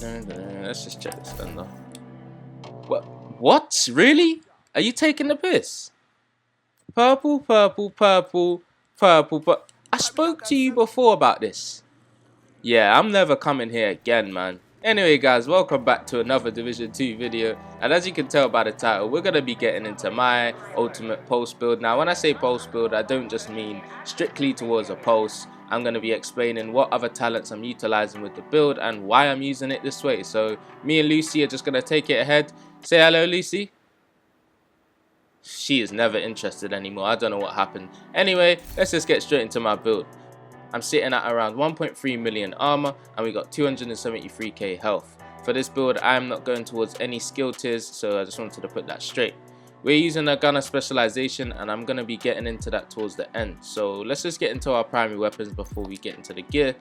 Let's just check this then though. What? Really? Are you taking the piss? Purple, purple, purple, purple, but I spoke to you before about this. Yeah, I'm never coming here again, man. Anyway guys, welcome back to another Division 2 video, and as you can tell by the title, we're going to be getting into my ultimate pulse build. Now when I say pulse build, I don't just mean strictly towards a pulse. I'm going to be explaining what other talents I'm utilizing with the build and why I'm using it this way. So me and Lucy are just going to take it ahead. Say hello, Lucy. She is never interested anymore. I don't know what happened. Anyway, let's just get straight into my build. I'm sitting at around 1.3 million armor and we got 273k health. For this build, I am not going towards any skill tiers, so I just wanted to put that straight. We're using a gunner specialization and I'm going to be getting into that towards the end. So let's just get into our primary weapons before we get into the gear.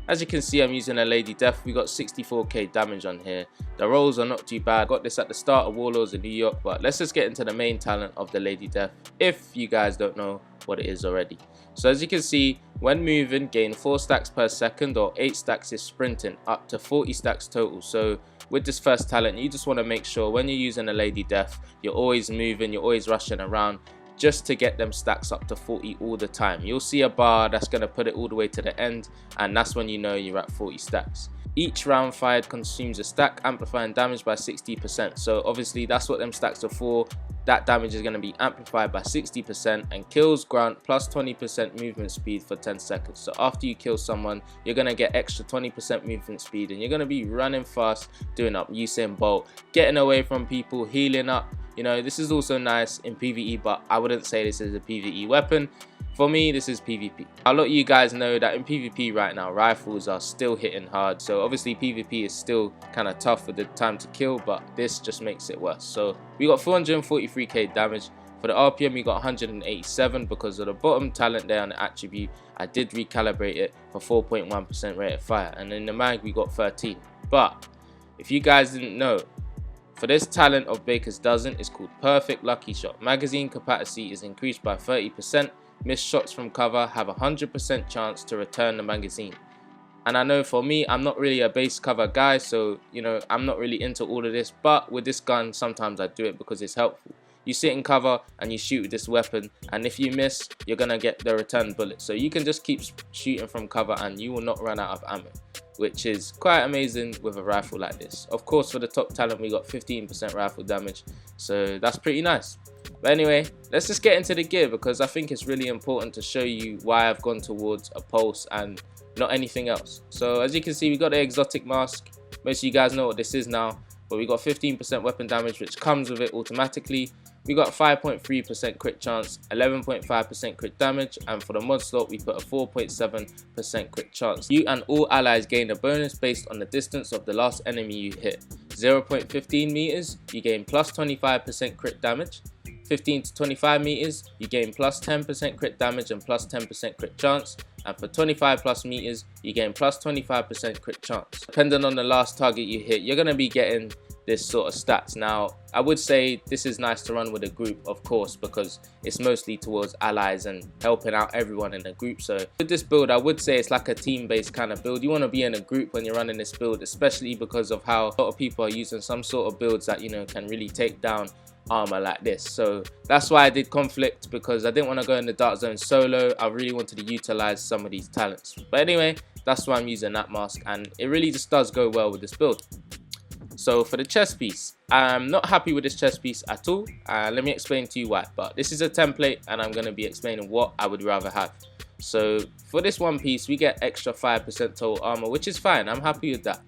As you can see, I'm using a Lady Death. We got 64k damage on here. The rolls are not too bad. Got this at the start of Warlords in New York, but let's just get into the main talent of the Lady Death if you guys don't know what it is already. So as you can see, when moving, gain 4 stacks per second, or 8 stacks is sprinting, up to 40 stacks total. So with this first talent, you just want to make sure when you're using a Lady Death, you're always moving, you're always rushing around, just to get them stacks up to 40 all the time. You'll see a bar that's going to put it all the way to the end, and that's when you know you're at 40 stacks. Each round fired consumes a stack, amplifying damage by 60%. So obviously that's what them stacks are for. That damage is going to be amplified by 60% and kills grant plus 20% movement speed for 10 seconds. So after you kill someone, you're going to get extra 20% movement speed and you're going to be running fast, doing up Usain Bolt, getting away from people, healing up. You know, this is also nice in PvE, but I wouldn't say this is a PvE weapon. For me, this is PvP. I'll let you guys know that in PvP right now, rifles are still hitting hard. So obviously PvP is still kind of tough with the time to kill, but this just makes it worse. So we got 443k damage. For the RPM, we got 187 because of the bottom talent there on the attribute. I did recalibrate it for 4.1% rate of fire. And in the mag, we got 13. But if you guys didn't know, for this talent of Baker's Dozen, it's called Perfect Lucky Shot. Magazine capacity is increased by 30%. Missed shots from cover have a 100% chance to return the magazine. And I know for me, I'm not really a base cover guy, so you know, I'm not really into all of this, but with this gun sometimes I do it because it's helpful. You sit in cover and you shoot with this weapon, and if you miss, you're gonna get the return bullet. So you can just keep shooting from cover and you will not run out of ammo, which is quite amazing with a rifle like this. Of course, for the top talent, we got 15% rifle damage, so that's pretty nice. But anyway, let's just get into the gear because I think it's really important to show you why I've gone towards a pulse and not anything else. So as you can see, we got the exotic mask. Most of you guys know what this is now, but we got 15% weapon damage, which comes with it automatically. We got 5.3% crit chance, 11.5% crit damage, and for the mod slot we put a 4.7% crit chance. You and all allies gain a bonus based on the distance of the last enemy you hit. 0.15 meters, you gain plus 25% crit damage. 15 to 25 meters, you gain plus 10% crit damage and plus 10% crit chance. And for 25 plus meters, you gain plus 25% crit chance. Depending on the last target you hit, you're going to be getting this sort of stats. Now, I would say this is nice to run with a group, of course, because it's mostly towards allies and helping out everyone in a group. So with this build, I would say it's like a team-based kind of build. You want to be in a group when you're running this build, especially because of how a lot of people are using some sort of builds that, you know, can really take down armor like this. So that's why I did conflict, because I didn't want to go in the dark zone solo. I really wanted to utilize some of these talents. But anyway, that's why I'm using that mask, and it really just does go well with this build. So for the chest piece, I'm not happy with this chest piece at all. Let me explain to you why. But this is a template and I'm going to be explaining what I would rather have. So for this one piece, we get extra 5% total armor, which is fine. I'm happy with that.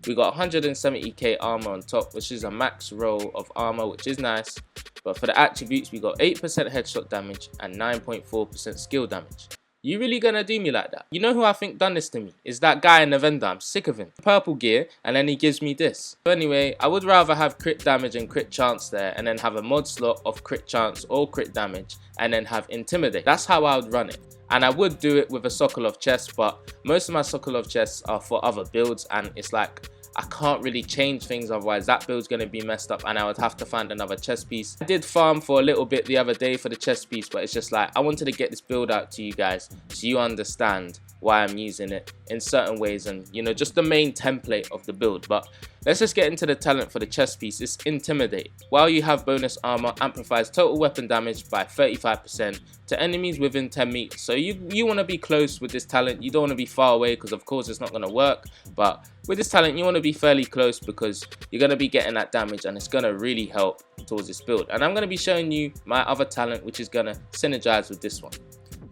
We got 170k armor on top, which is a max roll of armor, which is nice. But for the attributes, we got 8% headshot damage and 9.4% skill damage. You really gonna do me like that? You know who I think done this to me? Is that guy in the vendor. I'm sick of him. Purple gear, and then he gives me this. So anyway, I would rather have crit damage and crit chance there, and then have a mod slot of crit chance or crit damage, and then have intimidate. That's how I would run it. And I would do it with a Sokolov chest, but most of my Sokolov chests are for other builds, and it's like, I can't really change things, otherwise that build's going to be messed up and I would have to find another chest piece. I did farm for a little bit the other day for the chest piece, but it's just like, I wanted to get this build out to you guys so you understand why I'm using it in certain ways, and you know, just the main template of the build. But let's just get into the talent for the chest piece. It's Intimidate. While you have bonus armor, amplifies total weapon damage by 35% to enemies within 10 meters. So you want to be close with this talent. You don't want to be far away, because of course it's not going to work. But with this talent, you want to be fairly close, because you're going to be getting that damage, and it's going to really help towards this build. And I'm going to be showing you my other talent, which is going to synergize with this one.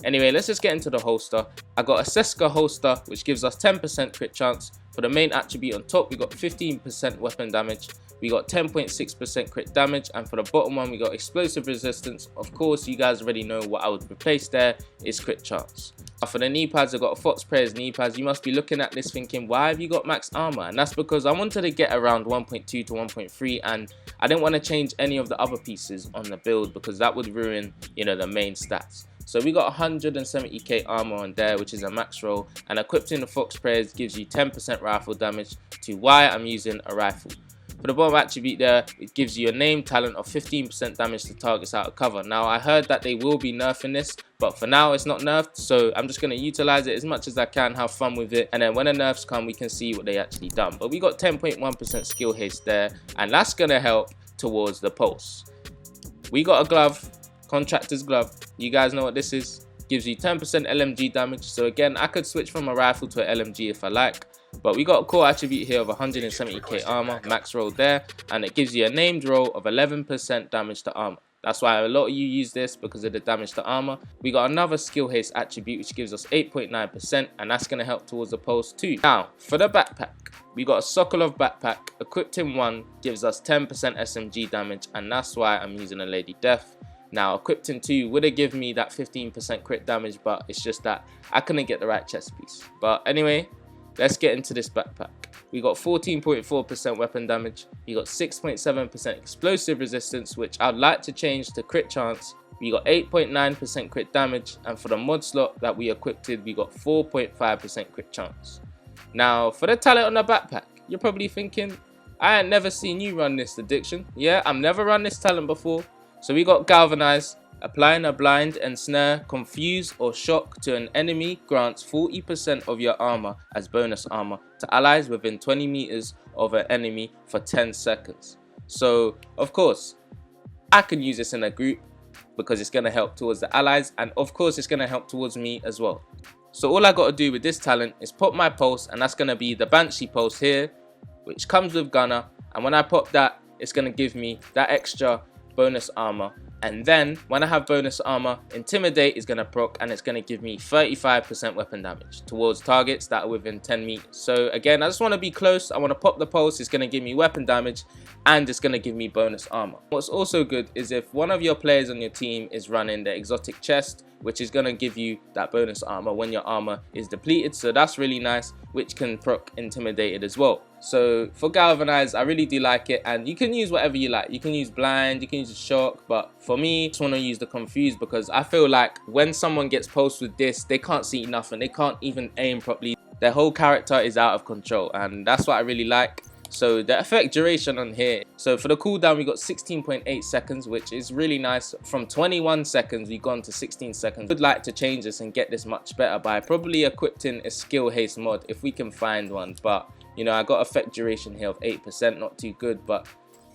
Anyway, let's just get into the holster. I got a Seska holster, which gives us 10% crit chance. For the main attribute on top, we got 15% weapon damage. We got 10.6% crit damage. And for the bottom one, we got explosive resistance. Of course, you guys already know what I would replace there is crit chance. For the knee pads, I got a Fox Prayer's knee pads. You must be looking at this thinking, why have you got max armor? And that's because I wanted to get around 1.2 to 1.3, and I didn't want to change any of the other pieces on the build, because that would ruin, you know, the main stats. So we got 170k armor on there, which is a max roll, and equipped in the Fox Prayers gives you 10% rifle damage, to why I'm using a rifle. For the bottom attribute there, it gives you a name talent of 15% damage to targets out of cover. Now I heard that they will be nerfing this, but for now it's not nerfed, so I'm just going to utilize it as much as I can, have fun with it, and then when the nerfs come we can see what they actually done. But we got 10.1% skill haste there, and that's going to help towards the pulse. We got a glove, Contractor's glove. You guys know what this is. Gives you 10% LMG damage. So again, I could switch from a rifle to an LMG if I like. But we got a core attribute here of 170k armor, max roll there, and it gives you a named roll of 11% damage to armor. That's why a lot of you use this, because of the damage to armor. We got another skill haste attribute, which gives us 8.9%, and that's going to help towards the pulse too. Now, for the backpack, we got a Sokolov backpack, equipped in 1, gives us 10% SMG damage, and that's why I'm using a Lady Death. Now, equipped in 2 would have given me that 15% crit damage, but it's just that I couldn't get the right chest piece. But anyway, let's get into this backpack. We got 14.4% weapon damage. We got 6.7% explosive resistance, which I'd like to change to crit chance. We got 8.9% crit damage, and for the mod slot that we equipped, we got 4.5% crit chance. Now, for the talent on the backpack, you're probably thinking, I ain't never seen you run this addiction. Yeah, I've never run this talent before. So we got galvanise. Applying a blind and snare, confuse or shock to an enemy grants 40% of your armor as bonus armor to allies within 20 meters of an enemy for 10 seconds. So of course I can use this in a group, because it's going to help towards the allies, and of course it's going to help towards me as well. So all I got to do with this talent is pop my pulse, and that's going to be the banshee pulse here, which comes with gunner, and when I pop that, it's going to give me that extra bonus armor. And then when I have bonus armor, Intimidate is going to proc, and it's going to give me 35% weapon damage towards targets that are within 10 meters. So again, I just want to be close. I want to pop the pulse. It's going to give me weapon damage, and it's going to give me bonus armor. What's also good is if one of your players on your team is running the exotic chest, which is going to give you that bonus armor when your armor is depleted. So that's really nice, which can proc Intimidated as well. So for galvanized, I really do like it, and you can use whatever you like. You can use blind, you can use a shock, but for me, I just want to use the confuse, because I feel like when someone gets pulsed with this, they can't see nothing, they can't even aim properly. Their whole character is out of control, and that's what I really like. So the effect duration on here, so for the cooldown we got 16.8 seconds, which is really nice. From 21 seconds we've gone to 16 seconds. I'd like to change this and get this much better by probably equipping a skill haste mod if we can find one. But you know, I got effect duration here of 8%, not too good, but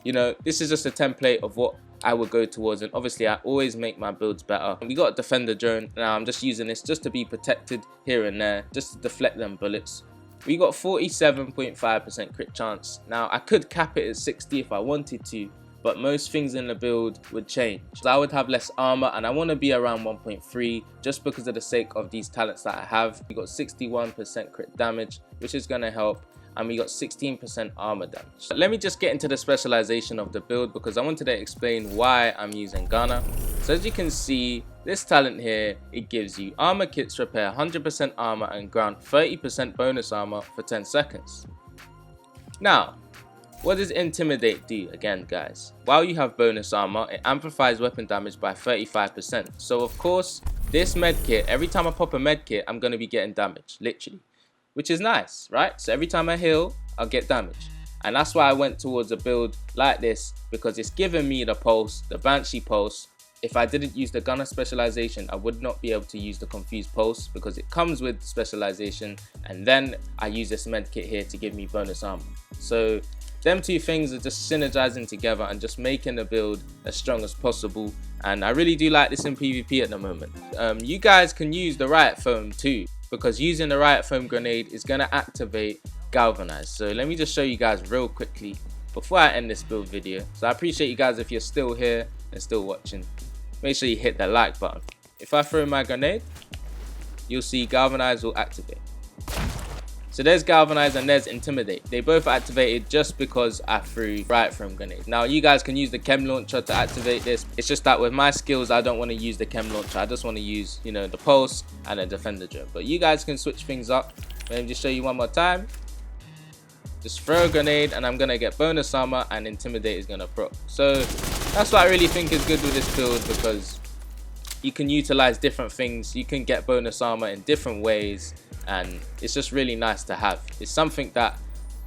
you know, this is just a template of what I would go towards, and obviously I always make my builds better. We got a defender drone. Now I'm just using this just to be protected here and there, just to deflect them bullets. We got 47.5% crit chance. Now I could cap it at 60 if I wanted to, but most things in the build would change. So I would have less armor, and I want to be around 1.3 just because of the sake of these talents that I have. We got 61% crit damage, which is going to help, and we got 16% armor damage. Let me just get into the specialization of the build, because I wanted to explain why I'm using Gunner. So as you can see, this talent here, it gives you armor kits repair 100% armor and grant 30% bonus armor for 10 seconds. Now, what does Intimidate do again, guys? While you have bonus armor, it amplifies weapon damage by 35%. So of course, this medkit, every time I pop a medkit, I'm going to be getting damage, literally. Which is nice, right? So every time I heal, I'll get damage. And that's why I went towards a build like this, because it's giving me the pulse, the banshee pulse, if I didn't use the gunner specialization, I would not be able to use the confused pulse because it comes with specialization, and then I use this med kit here to give me bonus armor. So them two things are just synergizing together and just making the build as strong as possible. And I really do like this in PvP at the moment. You guys can use the riot foam too, because using the riot foam grenade is going to activate galvanize. So let me just show you guys real quickly before I end this build video. So I appreciate you guys if you're still here and still watching. Make sure you hit the like button. If I throw my grenade, you'll see galvanize will activate. So there's galvanize and there's intimidate. They both activated just because I threw riot foam grenade. Now you guys can use the chem launcher to activate this. It's just that with my skills, I don't want to use the chem launcher. I just want to use, you know, the pulse and the defender drone. But you guys can switch things up. Let me just show you one more time. Just throw a grenade and I'm gonna get bonus armor, and intimidate is gonna proc. So that's what I really think is good with this build, because you can utilize different things. You can get bonus armor in different ways, and it's just really nice to have. It's something that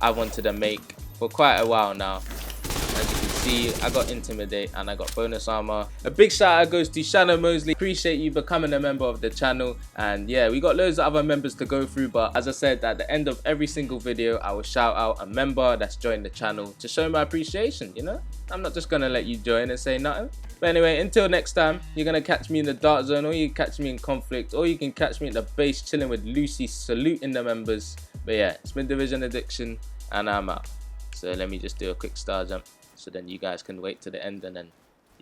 I wanted to make for quite a while now. As you can see, I got intimidate and I got bonus armor. A big shout out goes to Shadow Mosley. Appreciate you becoming a member of the channel. And yeah, we got loads of other members to go through, but as I said, at the end of every single video, I will shout out a member that's joined the channel to show my appreciation. You know, I'm not just gonna let you join and say nothing. But anyway, until next time, you're gonna catch me in the dark zone, or you can catch me in conflict, or you can catch me at the base chilling with Lucy, saluting the members. But yeah, it's been Division Addiction, and I'm out. So let me just do a quick star jump, so then you guys can wait to the end, and then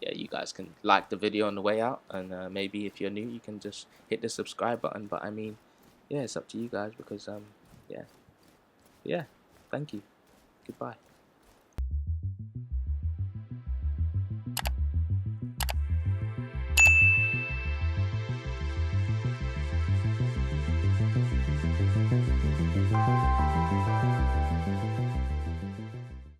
yeah, you guys can like the video on the way out, and maybe if you're new, you can just hit the subscribe button. But I mean, yeah, it's up to you guys, because yeah, thank you, goodbye.